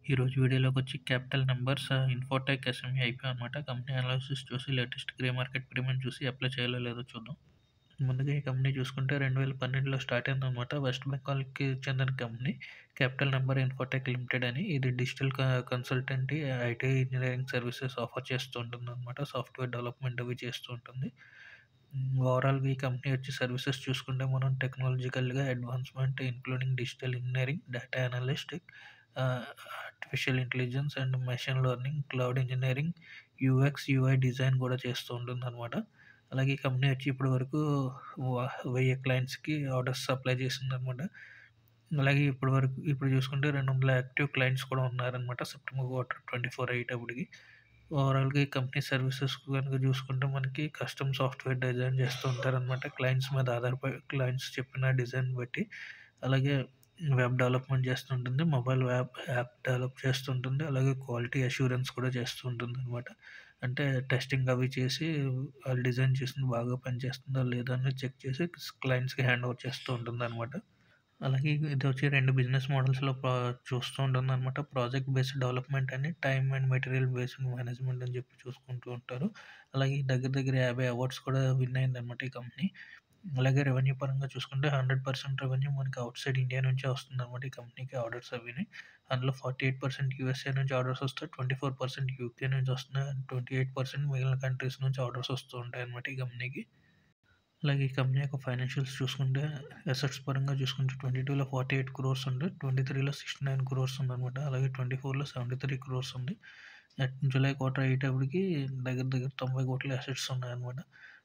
ఈరోజు వీడియోలోకొచ్చి Capital Numbers Infotech SME IPO అనమాట. కంపెనీ అనాలిసిస్ చూసి లేటెస్ట్ గ్రే మార్కెట్ ప్రీమియం చూసి అప్లై చేయాలో లేదో చూద్దాం. ముందుగా ఈ కంపెనీ చూసుకుంటే 2012లో స్టార్ట్ అయిందనమాట. వెస్ట్ బెంగాల్‌కి చెందిన company. Capital Number Infotech Limited అని. ఇది digital consultancy, IT engineering services offer చేస్తూ ఉంటుందనమాట. సాఫ్ట్‌వేర్ డెవలప్‌మెంట్ అవి చేస్తూ ఉంటుంది. ఓవరాల్‌గా ఈ కంపెనీ వచ్చి సర్వీసెస్ చూసుకుంటే మనం టెక్నాలజికల్‌గా advancement including digital engineering, data analytic, ah, artificial intelligence and machine learning, cloud engineering, UX, UI design కూడా చేస్తూ ఉంటుందనమాట. అలాగే ఈ కంపెనీ వచ్చి ఇప్పటి వరకు వ 1000 క్లయింట్స్‌కి ఆర్డర్స్ సప్లై చేసిందనమాట. అలాగే ఇప్పటి వరకు ఇప్పుడు చూసుకుంటే 200 యాక్టివ్ క్లయింట్స్ కూడా ఉన్నారనమాట. సెప్టెంబర్ క్వార్టర్ 24 అయ్యేటప్పటికి. ఓవరాల్‌గా ఈ కంపెనీ సర్వీసెస్ గనుక చూసుకుంటే మనకి కస్టమ్ సాఫ్ట్‌వేర్ డిజైన్ చేస్తూ ఉంటారనమాట. క్లయింట్స్ మీద ఆధారపడి క్లయింట్స్ చెప్పిన డిజైన్ బట్టి. అలాగే వెబ్ డెవలప్‌మెంట్ చేస్తుంటుంది. మొబైల్ యాప్ డెవలప్ చేస్తుంటుంది. అలాగే క్వాలిటీ అష్యూరెన్స్ కూడా చేస్తూ ఉంటుందనమాట. అంటే టెస్టింగ్ అవి చేసి వాళ్ళు డిజైన్ చేసింది బాగా పనిచేస్తుందా లేదా అని చెక్ చేసి క్లయింట్స్‌కి హ్యాండ్ ఓవర్ చేస్తూ ఉంటుందనమాట. అలాగే ఇదొచ్చి 2 బిజినెస్ మోడల్స్‌లో చూస్తూ ఉంటుందనమాట. ప్రాజెక్ట్ బేస్డ్ డెవలప్‌మెంట్ అని, time and material based management అని చెప్పి చూసుకుంటూ ఉంటారు. అలాగే దగ్గర దగ్గర 50 అవార్డ్స్ కూడా విన్ అయిందనమాట ఈ కంపెనీ. అలాగే రెవెన్యూ పరంగా చూసుకుంటే 100% రెవెన్యూ మనకి ఔట్ సైడ్ ఇండియా నుంచే వస్తుందనమాట ఈ కంపెనీకి ఆర్డర్స్ అవిని. అందులో 48% యూఎస్ఏ నుంచి ఆర్డర్స్ వస్తాయి. 24% యూకే నుంచి వస్తున్నాయి. 28% మిగిలిన కంట్రీస్ నుంచి ఆర్డర్స్ వస్తూ ఉంటాయన్నమాట ఈ కంపెనీకి. అలాగే ఈ కంపెనీ యొక్క ఫైనాన్షియల్స్ చూసుకుంటే అసెట్స్ పరంగా చూసుకుంటే 22లో 48 క్రోర్స్ ఉంది. 23లో 69 క్రోర్స్ ఉందనమాట. అలాగే 24లో 73 క్రోర్స్ ఉంది. జూలై క్వార్టర్ అయ్యేటప్పటికి దగ్గర దగ్గర 90 కోట్ల అసెట్స్ ఉన్నాయన్నమాట.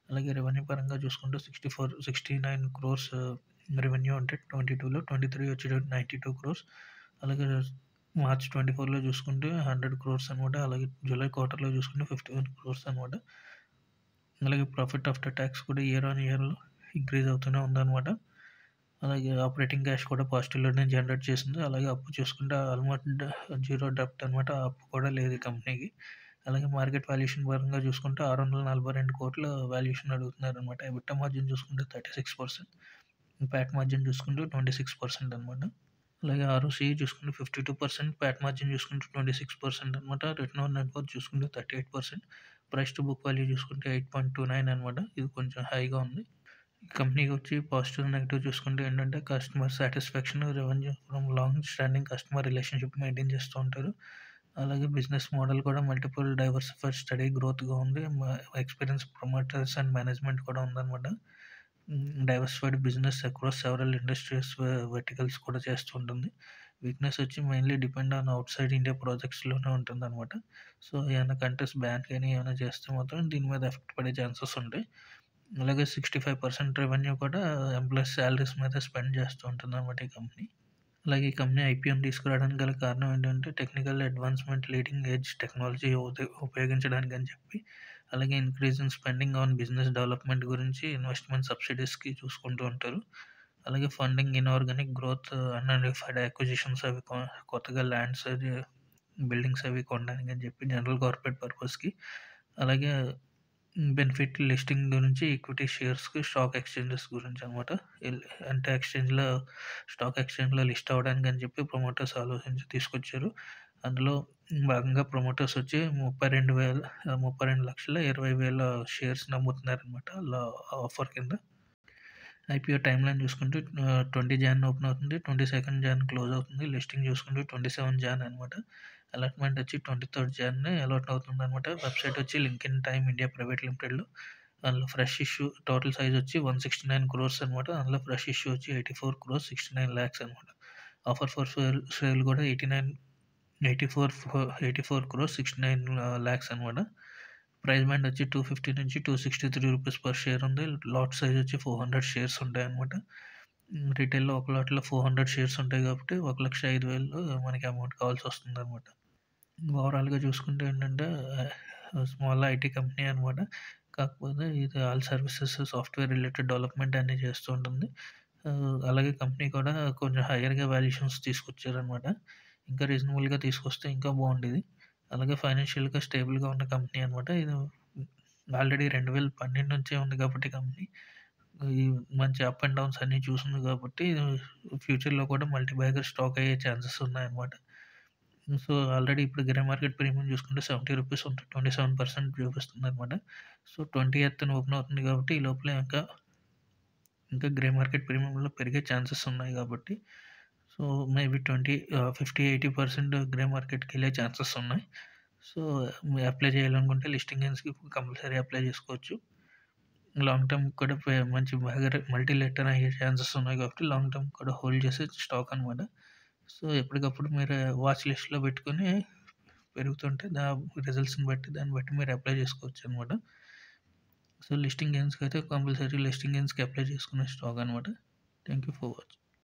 అలాగే రెవెన్యూ పరంగా చూసుకుంటే 69 క్రోర్స్ రెవెన్యూ అంటే 22లో, 23 వచ్చి 92 క్రోర్స్. అలాగే మార్చ్ 24లో చూసుకుంటే 100 క్రోర్స్ అనమాట. అలాగే జూలై క్వార్టర్‌లో చూసుకుంటే 51 క్రోర్స్ అనమాట. అలాగే ప్రాఫిట్ ఆఫ్టర్ టాక్స్ కూడా ఇయర్ ఆన్ ఇయర్‌లో ఇంక్రీజ్ అవుతూనే ఉందనమాట. అలాగే ఆపరేటింగ్ క్యాష్ కూడా పాజిటివ్‌లోనే జనరేట్ చేసింది. అలాగే అప్పు చూసుకుంటే ఆల్మోస్ట్ జీరో డెబ్ట్ అనమాట. అప్పు కూడా లేదు ఈ కంపెనీకి. అలాగే మార్కెట్ వాల్యుయేషన్ పరంగా చూసుకుంటే 642,00,00,000 వాల్యుయేషన్ అడుగుతున్నారనమాట. ఎబిట్టా మార్జిన్ చూసుకుంటే 36%, పాట్ మార్జిన్ చూసుకుంటే 26% అనమాట. అలాగే ఆర్ఓసీ చూసుకుంటే 52%, పాట్ మార్జిన్ చూసుకుంటే 26% అనమాట. రిటర్న్ ఆన్ నెట్ వర్త్ చూసుకుంటే 38%, ప్రైస్ టు బుక్ వాల్యూ చూసుకుంటే 8.29 అనమాట. ఇది కొంచెం హైగా ఉంది. ఈ కంపెనీకి వచ్చి పాజిటివ్, నెగెటివ్ చూసుకుంటే ఏంటంటే customer satisfaction, revenue from long standing customer relationship maintain చేస్తూ ఉంటారు. అలాగే బిజినెస్ మోడల్ కూడా మల్టిపుల్ డైవర్సిఫైడ్ స్టడీ గ్రోత్‌గా ఉంది. ఎక్స్‌పీరియన్స్ ప్రమోటర్స్ అండ్ మేనేజ్మెంట్ కూడా ఉందనమాట. Diversified business across several industries verticals కూడా చేస్తూ ఉంటుంది. వీక్‌నెస్ వచ్చి mainly depend on outside India ప్రాజెక్ట్స్‌లోనే ఉంటుందనమాట. సో, ఏమైనా కంట్రీస్ బ్యాన్ గాని ఏమైనా చేస్తే మాత్రం దీని మీద ఎఫెక్ట్ పడే ఛాన్సెస్ ఉంటాయి. అలాగే 65% రెవెన్యూ కూడా ఎంప్లాయీస్ సాలరీస్ మీద స్పెండ్ చేస్తూ ఉంటుందనమాట ఈ కంపెనీ. అలాగే ఈ కంపెనీ ఐపీఓని తీసుకురావడానికి గల కారణం ఏంటంటే technical advancement, leading edge technology ఉపయోగించడానికి అని చెప్పి, అలాగే increase in spending on business development గురించి ఇన్వెస్ట్‌మెంట్ సబ్సిడీస్‌కి చూసుకుంటూ ఉంటారు. అలాగే funding inorganic growth, unidentified acquisitions అవి కొత్తగా ల్యాండ్స్ అది బిల్డింగ్స్ అవి కొనడానికి అని చెప్పి జనరల్ కార్పొరేట్ పర్పస్‌కి. అలాగే బెనిఫిట్ లిస్టింగ్ గురించి ఈక్విటీ షేర్స్‌కి స్టాక్ ఎక్స్‌చేంజెస్ గురించనమాట. ఎల్ అంటే స్టాక్ ఎక్స్‌చేంజ్‌లో లిస్ట్ అవ్వడానికి అని చెప్పి ప్రమోటర్స్ ఆలోచించి తీసుకొచ్చారు. అందులో భాగంగా ప్రమోటర్స్ వచ్చి 32,20,000 షేర్స్‌ని అమ్ముతున్నారనమాట. ఆఫర్ కింద. ఐపీఓ టైమ్‌లైన్ చూసుకుంటే 20 జాన్ ఓపెన్ అవుతుంది. 22 జాన్ క్లోజ్ అవుతుంది. లిస్టింగ్ చూసుకుంటే 27 జాన్ అనమాట. అలాట్‌మెంట్ వచ్చి 23 జాన్‌నే అలాట్ అవుతుందనమాట. వెబ్‌సైట్ వచ్చి లింక్డ్ఇన్ టైమ్ ఇండియా ప్రైవేట్ లిమిటెడ్‌లో. అందులో ఫ్రెష్ ఇష్యూ టోటల్ సైజ్ వచ్చి 169 క్రోర్స్ అనమాట. అందులో ఫ్రెష్ ఇష్యూ వచ్చి 84 క్రోర్స్ 69 లాక్స్ అనమాట. ఆఫర్ ఫర్ సేల్ కూడా 84 క్రోర్స్ 69 లాక్స్ అనమాట. ప్రైస్ బ్యాండ్ వచ్చి 250 నుంచి 263 రూపీస్ పర్ షేర్ ఉంది. లాట్ సైజ్ వచ్చి 400 షేర్స్ ఉంటాయన్నమాట. రిటైల్‌లో ఒక లాట్‌లో 400 షేర్స్ ఉంటాయి కాబట్టి 1,05,000 మనకి అమౌంట్ కావాల్సొస్తుందన్నమాట. ఓవరాల్‌గా చూసుకుంటే ఏంటంటే స్మాల్ ఐటీ కంపెనీ అనమాట. కాకపోతే ఇది all services, software related development అన్నీ చేస్తూ ఉంటుంది. అలాగే కంపెనీ కూడా కొంచెం హైయర్‌గా వాల్యుయేషన్స్ తీసుకొచ్చారనమాట. ఇంకా రీజనబుల్‌గా తీసుకొస్తే ఇంకా బావుండేది. అలాగే ఫైనాన్షియల్‌గా స్టేబుల్‌గా ఉన్న కంపెనీ అనమాట. ఇది ఆల్రెడీ 2012 నుంచే ఉంది కాబట్టి కంపెనీ ఈ మంచి అప్ అండ్ డౌన్స్ అన్నీ చూసింది కాబట్టి ఫ్యూచర్‌లో కూడా మల్టీ బ్యాగర్ స్టాక్ అయ్యే ఛాన్సెస్ ఉన్నాయన్నమాట. సో, ఆల్రెడీ ఇప్పుడు గ్రే మార్కెట్ ప్రీమియం చూసుకుంటే రూ. 70 ఉంటే 27% చూపిస్తుందనమాట. సో, 20థ్ ఓపెన్ అవుతుంది కాబట్టి ఈ లోపల ఇంకా గ్రే మార్కెట్ ప్రీమియంలో పెరిగే ఛాన్సెస్ ఉన్నాయి కాబట్టి సో, మేబీ 50, 80% గ్రే మార్కెట్‌కెళ్ళే ఛాన్సెస్ ఉన్నాయి. సో, మీరు అప్లై చేయాలనుకుంటే లిస్టింగ్ గెయిన్స్‌కి కంపల్సరీ అప్లై చేసుకోవచ్చు. లాంగ్ టర్మ్ కూడా మంచి బాగా మల్టీ లెటర్ అయ్యే ఛాన్సెస్ ఉన్నాయి కాబట్టి లాంగ్ టర్మ్ కూడా హోల్డ్ చేసే స్టాక్ అనమాట. సో, ఎప్పటికప్పుడు మీరు వాచ్ లిస్ట్‌లో పెట్టుకొని పెరుగుతుంటే రిజల్ట్స్‌ని బట్టి దాన్ని బట్టి మీరు అప్లై చేసుకోవచ్చనమాట. సో, లిస్టింగ్ గెయిన్స్‌కైతే కంపల్సరీ లిస్టింగ్ గెయిన్స్‌కి అప్లై చేసుకునే స్టాక్ అనమాట. Thank you for watching.